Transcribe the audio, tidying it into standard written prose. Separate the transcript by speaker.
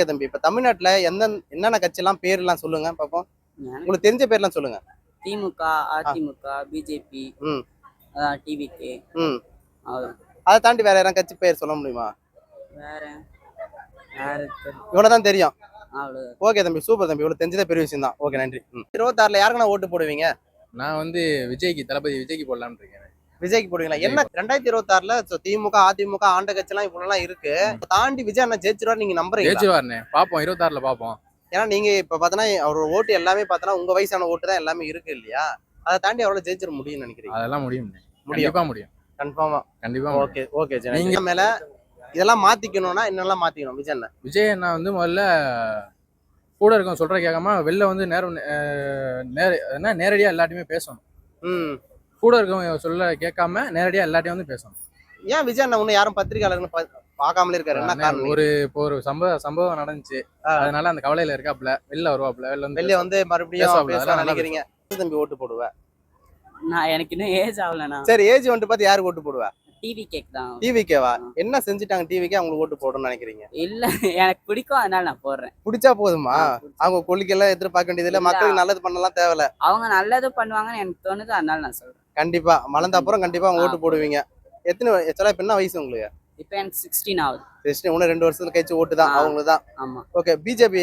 Speaker 1: தம்பி, இப்ப தமிழ்நாட்டுல என்னென்ன கட்சியெல்லாம் பேர்லாம் சொல்லுங்க பாப்போம்.
Speaker 2: எனக்கு
Speaker 1: உங்களுக்கு தெரிஞ்ச பேர்லாம் சொல்லுங்க.
Speaker 2: திமுக,
Speaker 1: ஆ,
Speaker 2: அதிமுக, பிஜேபி,
Speaker 1: ம்,
Speaker 2: டிவிகே,
Speaker 1: ம்.
Speaker 2: அவ்வளோ.
Speaker 1: அதை தாண்டி வேற யாராவது கட்சி பேர் சொல்ல முடியுமா?
Speaker 2: வேற வேற
Speaker 1: இவ்வளவுதான் தெரியும்.
Speaker 2: அவ்வளோ.
Speaker 1: ஓகே தம்பி, சூப்பர் தம்பி. இவ்வளவு தெரிஞ்சதே பெரிய விஷயம் தான். ஓகே, நன்றி. 26ல யாருக்கு நான் ஓட்டு போடுவீங்க?
Speaker 3: நான் வந்து தளபதி விஜய்க்கு போடலான்னு இருக்கேன்.
Speaker 1: விஜய்க்கு போடுவீங்களா?
Speaker 3: விஜய்
Speaker 1: என்ன 2026ல திமுக, அதிமுக ஆண்ட கட்சிலாம் இவ்வளவு இருக்கு. தாண்டி விஜய் அண்ணா ஜெயிச்சிருவாரு நீங்க நம்புறீங்களா?
Speaker 3: ஜெயிச்சுவாருண்ணே, பாப்போம் 26ல பாப்போம்.
Speaker 1: ஏன்னா நீங்க இப்ப பாத்தனா அவரோட ஓட்டு எல்லாமே பாத்தனா உங்க வயசான ஓட்டு தான் எல்லாமே இருக்கு இல்லையா? அதை தாண்டி அவரோட ஜெயிச்சிட முடியும்னு நினைக்கிறீங்க?
Speaker 3: அதெல்லாம் முடியும்,
Speaker 1: முடியும்,
Speaker 3: கண்டிப்பா முடியும்,
Speaker 1: கன்ஃபார்மா.
Speaker 3: கண்டிப்பா.
Speaker 1: ஓகே ஓகே, நீங்க மேல இதெல்லாம் மாத்திக்கணும்னா என்னெல்லாம் மாத்திக்கணும் விஜய் அண்ணா?
Speaker 3: விஜய் அண்ணா வந்து முதல்ல கூட இருக்கவங்க சொல்ற கேட்காம வெளில வந்து நேரடியா எல்லாத்தையுமே பேசணும்.
Speaker 1: ம்.
Speaker 3: கூட இருக்கவங்க சொல்ல கேட்காம நேரடியா எல்லாத்தையும் வந்து பேசணும்.
Speaker 1: ஏன் விஜய் அண்ணா இன்னும் யாரும் பத்திரிகையாளர்னு பார்க்காமலே இருக்காரு? என்ன காரணம்?
Speaker 3: இப்போ ஒரு சம்பவம் நடந்துச்சு, அதனால அந்த கவலையில இருக்காப்ல. வெளில வருவாப்ல, வெளில
Speaker 1: வந்து மறுபடியும் பேசலாம் நினைக்கிறீங்க? தம்பி ஓட்டு போடுவேன்.
Speaker 2: நான் எனக்கு இன்னும் ஏஜ் ஆகலண்ணா.
Speaker 1: சரி, ஏஜ் வந்துட்டு பார்த்து யாருக்கு ஓட்டு போடுவேன்?
Speaker 2: டிவி கேக் தான்.
Speaker 1: டிவிக்கேவா? என்ன செஞ்சுட்டாங்க டிவிக்கே அவங்களுக்கு ஓட்டு போடணும்னு நினைக்கிறீங்க?
Speaker 2: இல்ல, எனக்கு பிடிக்கும், அதனால நான் போடுறேன்.
Speaker 1: பிடிச்சா போதுமா? அவங்க கொள்கையெல்லாம் எதிர்பார்க்க வேண்டியது இல்ல, மக்களுக்கு நல்லது பண்ணலாம் தேவையில்ல.
Speaker 2: அவங்க நல்லது பண்ணுவாங்கன்னு எனக்கு தோணுது, அதனால நான் சொல்றேன்.
Speaker 1: கண்டிப்பா மலர்ந்த அப்புறம் கண்டிப்பா அவங்க ஓட்டு போடுவீங்க. எத்தனை ஆக்சுவலா இப்ப என்ன வயசு உங்களுக்கு?
Speaker 2: இப்போ எனக்கு 16 ஆகுது.
Speaker 1: இன்னும் 2 வருஷத்துல கழிச்சு ஓட்டு தான் அவங்களுக்கு தான்.
Speaker 2: ஆமா.
Speaker 1: Okay, BJP